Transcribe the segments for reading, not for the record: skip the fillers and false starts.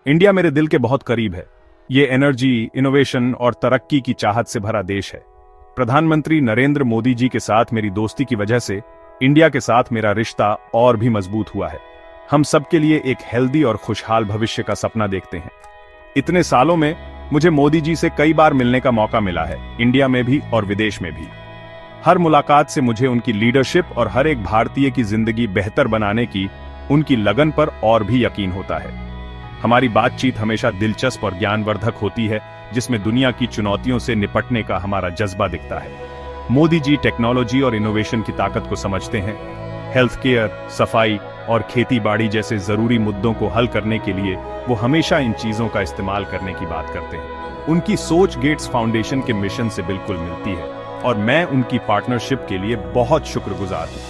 India मेरे दिल के बहुत करीब है। ये एनर्जी, इनोवेशन और तरक्की की चाहत से भरा देश है। प्रधानमंत्री नरेंद्र मोदी जी के साथ मेरी दोस्ती की वजह से इंडिया के साथ मेरा रिश्ता और भी मजबूत हुआ है। हम सबके लिए एक हेल्दी और खुशहाल भविष्य का सपना देखते हैं। इतने सालों में मुझे मोदी जी से कई बार मिलने का मौका मिला है, इंडिया में भी और विदेश में भी। हर मुलाकात से मुझे उनकी लीडरशिप और हर एक भारतीय की जिंदगी बेहतर बनाने की उनकी लगन पर और भी यकीन होता है। हमारी बातचीत हमेशा दिलचस्प और ज्ञानवर्धक होती है, जिसमें दुनिया की चुनौतियों से निपटने का हमारा जज्बा दिखता है। मोदी जी टेक्नोलॉजी और इनोवेशन की ताकत को समझते हैं। हेल्थ केयर, सफाई और खेती बाड़ी जैसे जरूरी मुद्दों को हल करने के लिए वो हमेशा इन चीजों का इस्तेमाल करने की बात करते हैं। उनकी सोच गेट्स फाउंडेशन के मिशन से बिल्कुल मिलती है और मैं उनकी पार्टनरशिप के लिए बहुत शुक्रगुजार हूं।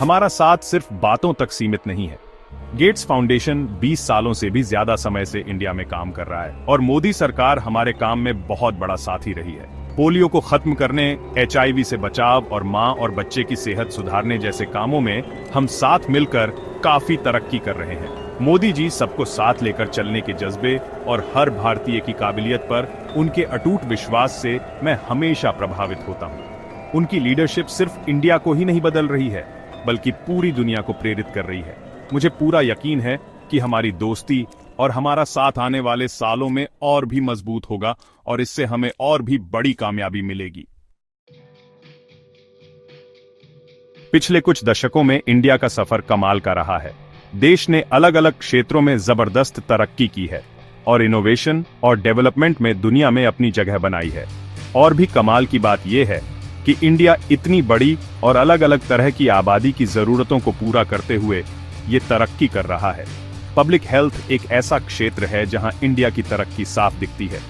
हमारा साथ सिर्फ बातों तक सीमित नहीं है। गेट्स फाउंडेशन 20 सालों से भी ज्यादा समय से इंडिया में काम कर रहा है और मोदी सरकार हमारे काम में बहुत बड़ा साथी रही है। पोलियो को खत्म करने, HIV से बचाव और मां और बच्चे की सेहत सुधारने जैसे कामों में हम साथ मिलकर काफी तरक्की कर रहे हैं। मोदी जी सबको साथ लेकर चलने के जज्बे और हर भारतीय की काबिलियत पर उनके अटूट विश्वास से मैं हमेशा प्रभावित होता हूं। उनकी लीडरशिप सिर्फ इंडिया को ही नहीं बदल रही है, बल्कि पूरी दुनिया को प्रेरित कर रही है। मुझे पूरा यकीन है कि हमारी दोस्ती और हमारा साथ आने वाले सालों में और भी मजबूत होगा और इससे हमें और भी बड़ी कामयाबी मिलेगी। पिछले कुछ दशकों में इंडिया का सफर कमाल का रहा है। देश ने अलग अलग क्षेत्रों में जबरदस्त तरक्की की है और इनोवेशन और डेवलपमेंट में दुनिया में अपनी जगह बनाई है। और भी कमाल की बात यह है कि इंडिया इतनी बड़ी और अलग अलग तरह की आबादी की जरूरतों को पूरा करते हुए ये तरक्की कर रहा है। पब्लिक हेल्थ एक ऐसा क्षेत्र है जहां इंडिया की तरक्की साफ दिखती है।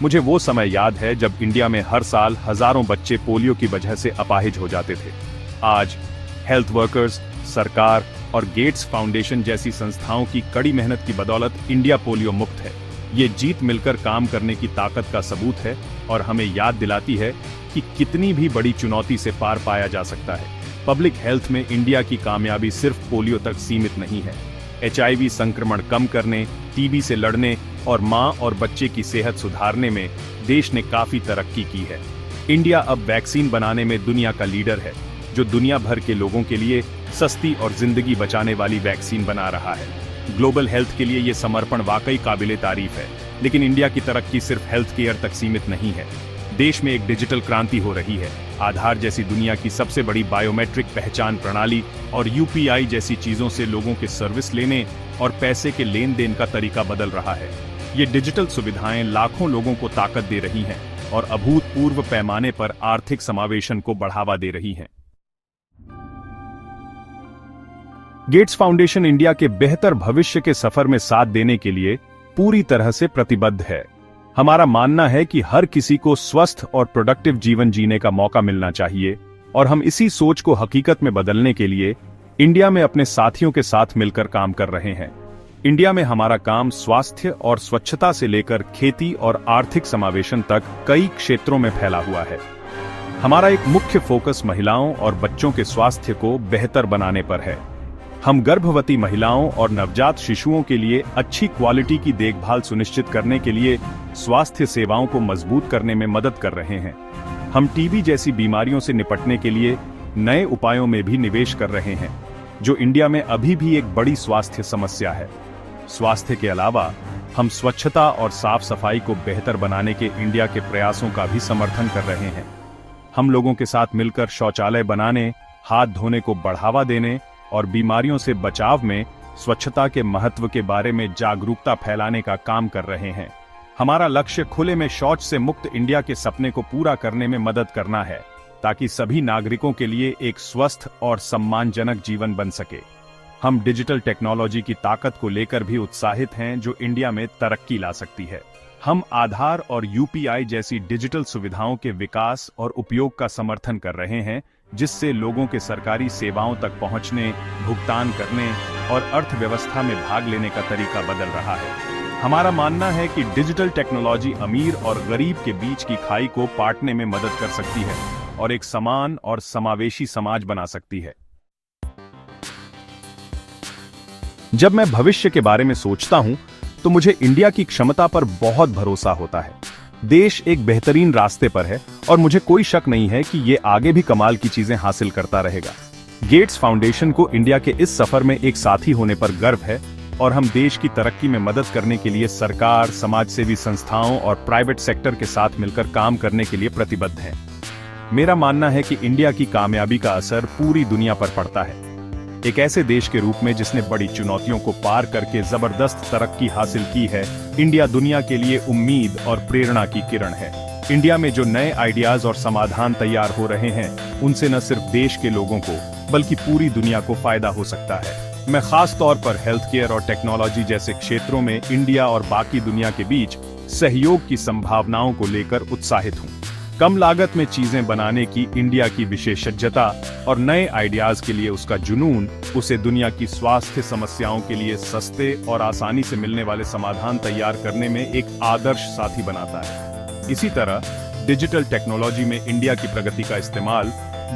मुझे वो समय याद है जब इंडिया में हर साल हजारों बच्चे पोलियो की वजह से अपाहिज हो जाते थे। आज हेल्थ वर्कर्स, सरकार और गेट्स फाउंडेशन जैसी संस्थाओं की कड़ी मेहनत की बदौलत इंडिया पोलियो मुक्त है। ये जीत मिलकर काम करने की ताकत का सबूत है और हमें याद दिलाती है कि कितनी भी बड़ी चुनौती से पार पाया जा सकता है। पब्लिक हेल्थ में इंडिया की कामयाबी सिर्फ पोलियो तक सीमित नहीं है। HIV संक्रमण कम करने, TB से लड़ने और मां और बच्चे की सेहत सुधारने में देश ने काफी तरक्की की है। इंडिया अब वैक्सीन बनाने में दुनिया का लीडर है, जो दुनिया भर के लोगों के लिए सस्ती और जिंदगी बचाने वाली वैक्सीन बना रहा है। ग्लोबल हेल्थ के लिए ये समर्पण वाकई काबिले तारीफ है। लेकिन इंडिया की तरक्की सिर्फ हेल्थ केयर तक सीमित नहीं है। देश में एक डिजिटल क्रांति हो रही है। आधार जैसी दुनिया की सबसे बड़ी बायोमेट्रिक पहचान प्रणाली और UPI जैसी चीजों से लोगों के सर्विस लेने और पैसे के लेन देन का तरीका बदल रहा है। ये डिजिटल सुविधाएं लाखों लोगों को ताकत दे रही हैं और अभूतपूर्व पैमाने पर आर्थिक समावेशन को बढ़ावा दे रही हैं। गेट्स फाउंडेशन इंडिया के बेहतर भविष्य के सफर में साथ देने के लिए पूरी तरह से प्रतिबद्ध है। हमारा मानना है कि हर किसी को स्वस्थ और प्रोडक्टिव जीवन जीने का मौका मिलना चाहिए और हम इसी सोच को हकीकत में बदलने के लिए इंडिया में अपने साथियों के साथ मिलकर काम कर रहे हैं। इंडिया में हमारा काम स्वास्थ्य और स्वच्छता से लेकर खेती और आर्थिक समावेशन तक कई क्षेत्रों में फैला हुआ है। हमारा एक मुख्य फोकस महिलाओं और बच्चों के स्वास्थ्य को बेहतर बनाने पर है। हम गर्भवती महिलाओं और नवजात शिशुओं के लिए अच्छी क्वालिटी की देखभाल सुनिश्चित करने के लिए स्वास्थ्य सेवाओं को मजबूत करने में मदद कर रहे हैं। हम TB जैसी बीमारियों से निपटने के लिए नए उपायों में भी निवेश कर रहे हैं, जो इंडिया में अभी भी एक बड़ी स्वास्थ्य समस्या है। स्वास्थ्य के अलावा हम स्वच्छता और साफ सफाई को बेहतर बनाने के इंडिया के प्रयासों का भी समर्थन कर रहे हैं। हम लोगों के साथ मिलकर शौचालय बनाने, हाथ धोने को बढ़ावा देने और बीमारियों से बचाव में स्वच्छता के महत्व के बारे में जागरूकता फैलाने का काम कर रहे हैं। हमारा लक्ष्य खुले में शौच से मुक्त इंडिया के सपने को पूरा करने में मदद करना है, ताकि सभी नागरिकों के लिए एक स्वस्थ और सम्मानजनक जीवन बन सके। हम डिजिटल टेक्नोलॉजी की ताकत को लेकर भी उत्साहित हैं, जो इंडिया में तरक्की ला सकती है। हम आधार और UPI जैसी डिजिटल सुविधाओं के विकास और उपयोग का समर्थन कर रहे हैं, जिससे लोगों के सरकारी सेवाओं तक पहुंचने, भुगतान करने और अर्थव्यवस्था में भाग लेने का तरीका बदल रहा है। हमारा मानना है कि डिजिटल टेक्नोलॉजी अमीर और गरीब के बीच की खाई को पाटने में मदद कर सकती है और एक समान और समावेशी समाज बना सकती है। जब मैं भविष्य के बारे में सोचता हूं, तो मुझे इंडिया की क्षमता पर बहुत भरोसा होता है। देश एक बेहतरीन रास्ते पर है और मुझे कोई शक नहीं है कि ये आगे भी कमाल की चीजें हासिल करता रहेगा। गेट्स फाउंडेशन को इंडिया के इस सफर में एक साथी होने पर गर्व है और हम देश की तरक्की में मदद करने के लिए सरकार, समाजसेवी संस्थाओं और प्राइवेट सेक्टर के साथ मिलकर काम करने के लिए प्रतिबद्ध हैं। मेरा मानना है कि इंडिया की कामयाबी का असर पूरी दुनिया पर पड़ता है। एक ऐसे देश के रूप में जिसने बड़ी चुनौतियों को पार करके जबरदस्त तरक्की हासिल की है, इंडिया दुनिया के लिए उम्मीद और प्रेरणा की किरण है। इंडिया में जो नए आइडियाज और समाधान तैयार हो रहे हैं, उनसे न सिर्फ देश के लोगों को बल्कि पूरी दुनिया को फायदा हो सकता है। मैं खास तौर पर हेल्थ केयर और टेक्नोलॉजी जैसे क्षेत्रों में इंडिया और बाकी दुनिया के बीच सहयोग की संभावनाओं को लेकर उत्साहित हूँ। कम लागत में चीजें बनाने की इंडिया की विशेषज्ञता और नए आइडियाज के लिए उसका जुनून उसे दुनिया की स्वास्थ्य समस्याओं के लिए सस्ते और आसानी से मिलने वाले समाधान तैयार करने में एक आदर्श साथी बनाता है। इसी तरह डिजिटल टेक्नोलॉजी में इंडिया की प्रगति का इस्तेमाल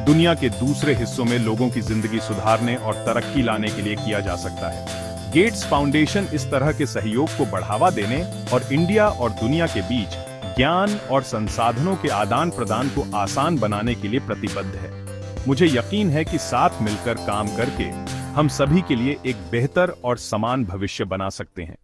दुनिया के दूसरे हिस्सों में लोगों की जिंदगी सुधारने और तरक्की लाने के लिए किया जा सकता है। गेट्स फाउंडेशन इस तरह के सहयोग को बढ़ावा देने और इंडिया और दुनिया के बीच ज्ञान और संसाधनों के आदान प्रदान को आसान बनाने के लिए प्रतिबद्ध है। मुझे यकीन है कि साथ मिलकर काम करके हम सभी के लिए एक बेहतर और समान भविष्य बना सकते हैं।